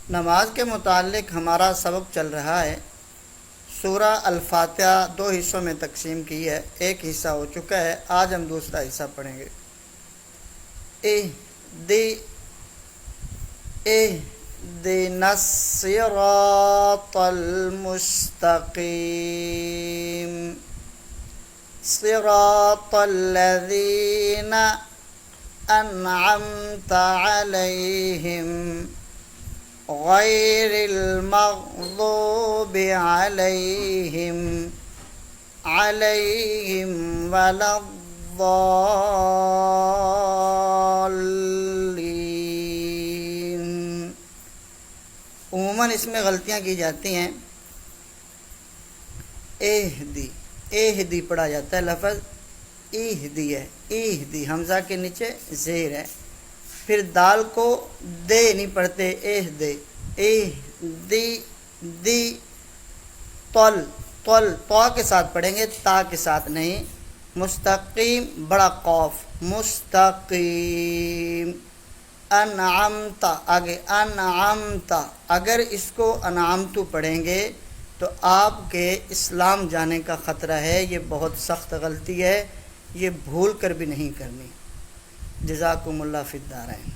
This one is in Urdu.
نماز کے متعلق ہمارا سبق چل رہا ہے۔ سورہ الفاتحہ 2 حصوں میں تقسیم کی ہے، ایک حصہ ہو چکا ہے، آج ہم دوسرا حصہ پڑھیں گے۔ اهدنا الصراط المستقيم صراط الذين أنعمت عليهم غير المغضوب عليهم ولا الضالين۔ عموماً اس میں غلطیاں کی جاتی ہیں۔ اہدی پڑھا جاتا ہے، لفظ اہدی ہے، اہدی حمزہ کے نیچے زیر ہے، پھر دال کو دے نہیں پڑھتے، اہدے، دی طل تو کے ساتھ پڑھیں گے، تا کے ساتھ نہیں۔ مستقیم بڑا قاف، مستقیم۔ انعمتا، آگے انعمتا، اگر اس کو انعمتو پڑھیں گے تو آپ کے اسلام جانے کا خطرہ ہے۔ یہ بہت سخت غلطی ہے، یہ بھول کر بھی نہیں کرنی۔ جزاکم اللہ فی الدارین۔